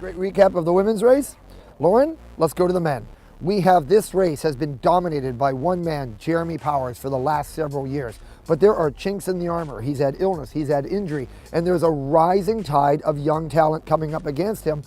Great recap of the women's race. Lauren, let's go to the men. We have this race has been dominated by one man, Jeremy Powers, for the last several years. But there are chinks in the armor. He's had illness, he's had injury, and there's a rising tide of young talent coming up against him.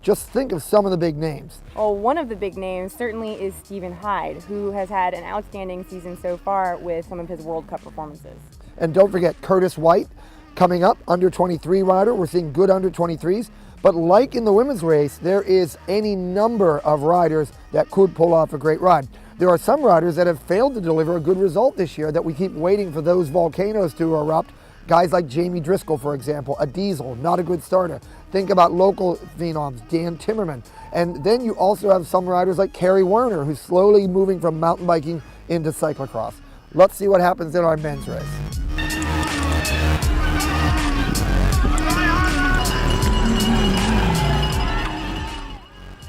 Just think of some of the big names. Well, one of the big names certainly is Hyde, who has had an outstanding season so far with some of his World Cup performances. And don't forget Curtis White coming up, under 23 rider. We're seeing good under 23s. But like in the women's race, there is any number of riders that could pull off a great ride. There are some riders that have failed to deliver a good result this year that we keep waiting for those volcanoes to erupt. Guys like Jamie Driscoll, for example, a diesel, not a good starter. Think about local phenoms, Dan Timmerman. And then you also have some riders like Kerry Werner, who's slowly moving from mountain biking into cyclocross. Let's see what happens in our men's race.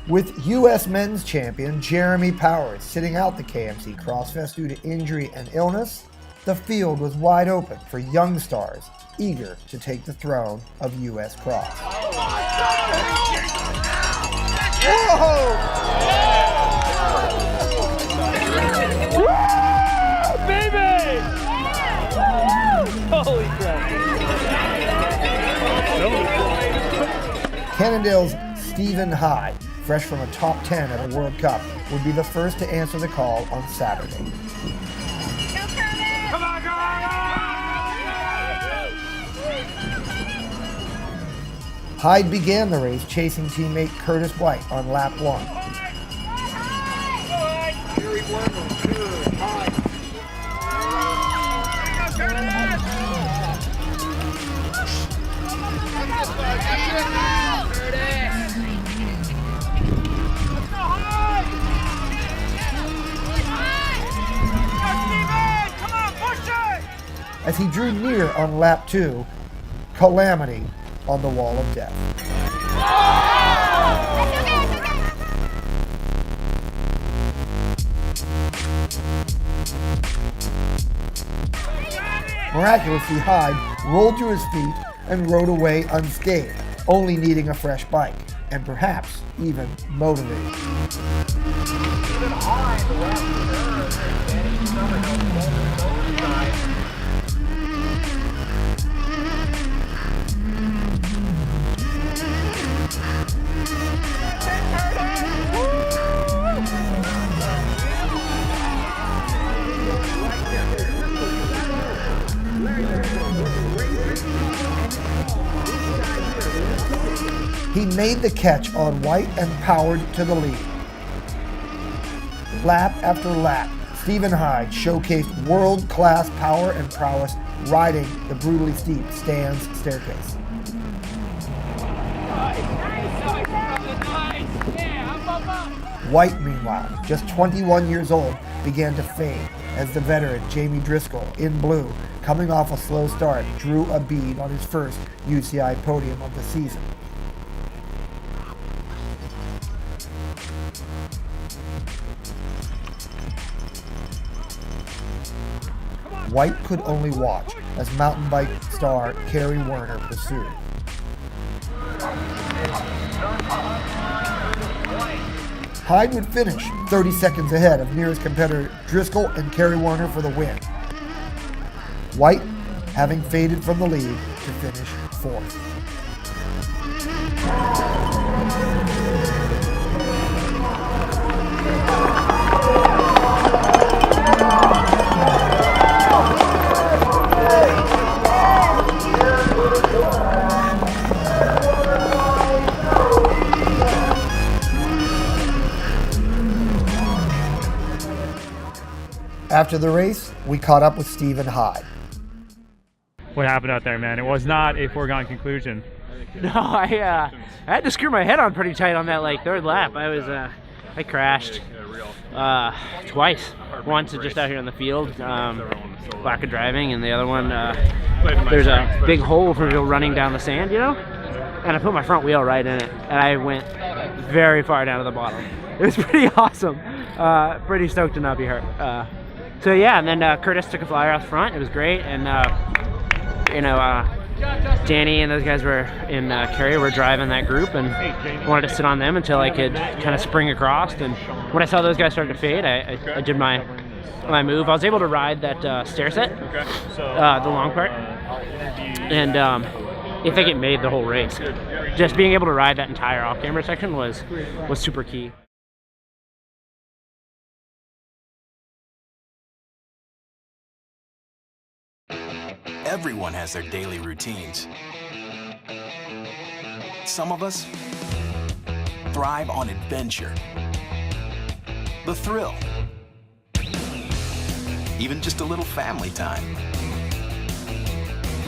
With U.S. men's champion Jeremy Powers sitting out the KMC CrossFest due to injury and illness, the field was wide open for young stars eager to take the throne of U.S. Cross. Whoa! Woo, baby! Holy crap! Cannondale's Hyde, fresh from a top 10 at a World Cup, would be the first to answer the call on Saturday. Come on, Hyde began the race chasing teammate Curtis White on lap 1. As he drew near on lap 2, calamity on the wall of death. Miraculously, Hyde rolled to his feet and rode away unscathed, only needing a fresh bike, and perhaps even motivated. He made the catch on White and powered to the lead. Lap after lap, Hyde showcased world-class power and prowess riding the brutally steep Stan's staircase. White, meanwhile, just 21 years old, began to fade as the veteran Jamie Driscoll, in blue, coming off a slow start, drew a bead on his first UCI podium of the season. White could only watch as mountain bike star Kerry Werner pursued. Hyde would finish 30 seconds ahead of nearest competitor Driscoll and Kerry Werner for the win. White having faded from the lead to finish 4th. After the race, we caught up with Hyde. What happened out there, man? It was not a foregone conclusion. No, I had to screw my head on pretty tight on that third lap. I crashed twice. Once just out here in the field, lack of driving, and the other one there's a big hole for running down the sand, and I put my front wheel right in it, and I went very far down to the bottom. It was pretty awesome. Pretty stoked to not be hurt. So yeah, and then Curtis took a flyer out front. It was great, and Danny and those guys were in Cary were driving that group, and wanted to sit on them until I could kind of spring across. And when I saw those guys start to fade, I did my move. I was able to ride that stair set, the long part, and I think it made the whole race. Just being able to ride that entire off-camera section was super key. Everyone has their daily routines. Some of us thrive on adventure, the thrill, even just a little family time.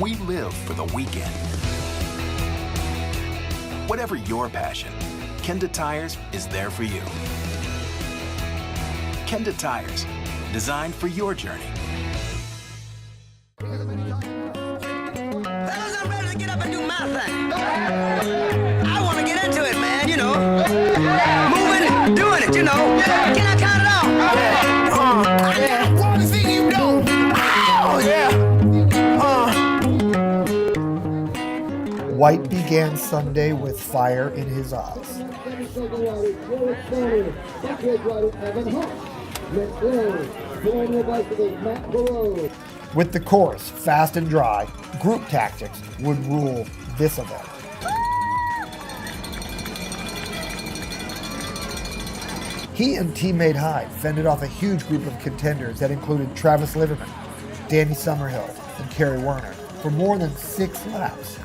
We live for the weekend. Whatever your passion, Kenda Tires is there for you. Kenda Tires, designed for your journey. Fellas, I'm ready to get up and do my thing. I want to get into it, man, you know. Moving it, doing it, you know. Can I count it off? Yeah. One thing you know. Oh, yeah. White began Sunday with fire in his eyes. With the course fast and dry, group tactics would rule this event. He and teammate Hyde fended off a huge group of contenders that included Travis Liverman, Danny Summerhill, and Kerry Werner for more than 6 laps.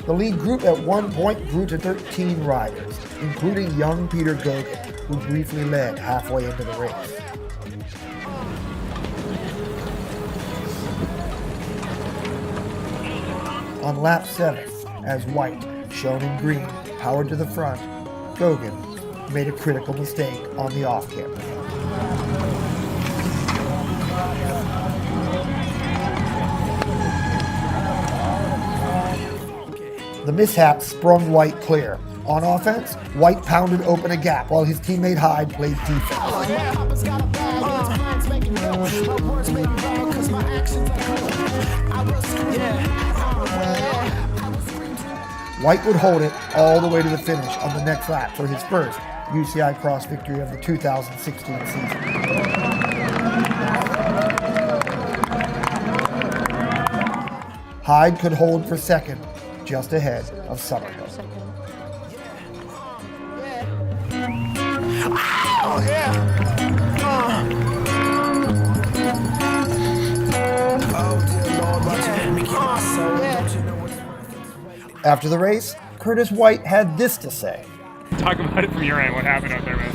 The lead group at one point grew to 13 riders, including young Peter Gogan, who briefly led halfway into the race. On lap 7, as White, shown in green, powered to the front, Gogan made a critical mistake on the off-camera. The mishap sprung White clear. On offense, White pounded open a gap while his teammate Hyde played defense. White would hold it all the way to the finish on the next lap for his first UCI Cross victory of the 2016 season. Hyde could hold for second, just ahead of Summerhill. After the race, Curtis White had this to say. Talk about it from your end. What happened out there, man?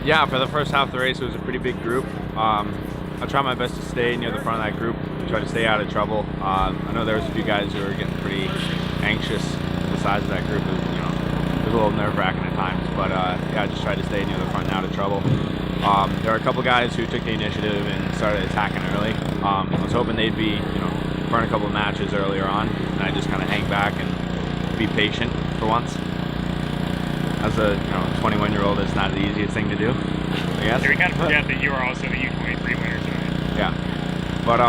Yeah, for the first half of the race, it was a pretty big group. I tried my best to stay near the front of that group, try to stay out of trouble. I know there was a few guys who were getting pretty anxious with the size of that group. It was a little nerve-wracking at times, but yeah, I just tried to stay near the front and out of trouble. There were a couple guys who took the initiative and started attacking early. I was hoping they'd be, burn a couple of matches earlier on, and I just kind of hang back and be patient for once. As a 21-year-old, it's not the easiest thing to do, I guess. Yeah, we kind of forget that you are also the U23 winner tonight. Yeah, but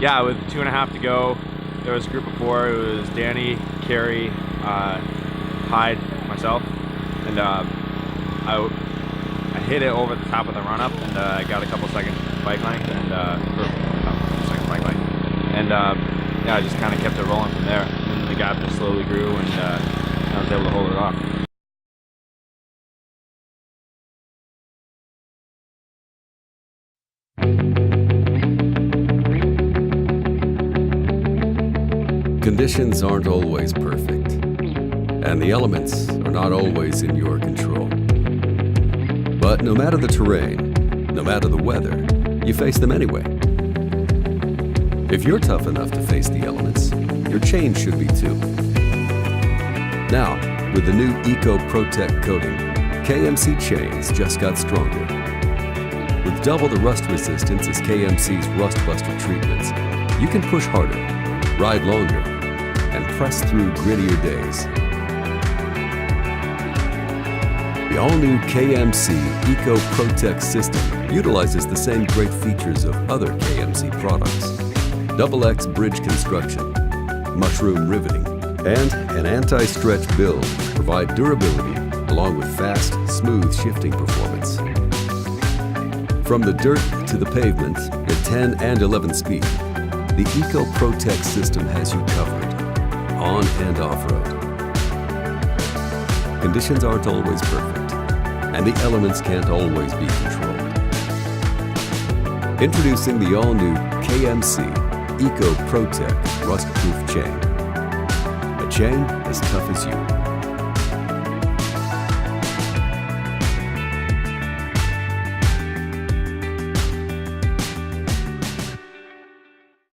yeah, with 2.5 to go, there was a group of 4. It was Danny, Kerry, Hyde, myself, and I hit it over the top of the run-up, and I got a couple seconds bike length, and yeah, I just kind of kept it rolling from there. And then the gap just slowly grew, and I was able to hold it off. Conditions aren't always perfect, and the elements are not always in your control. But no matter the terrain, no matter the weather, you face them anyway. If you're tough enough to face the elements, your chain should be too. Now, with the new Eco Protect coating, KMC chains just got stronger. With double the rust resistance as KMC's Rust Buster treatments, you can push harder, ride longer, and press through grittier days. The all-new KMC Eco Protect system utilizes the same great features of other KMC products. Double X bridge construction, mushroom riveting, and an anti-stretch build provide durability along with fast, smooth shifting performance. From the dirt to the pavement at 10 and 11 speed, the Eco Protect system has you covered, on and off-road. Conditions aren't always perfect, and the elements can't always be controlled. Introducing the all-new KMC Eco Protect Rust-Proof Chain. A chain as tough as you.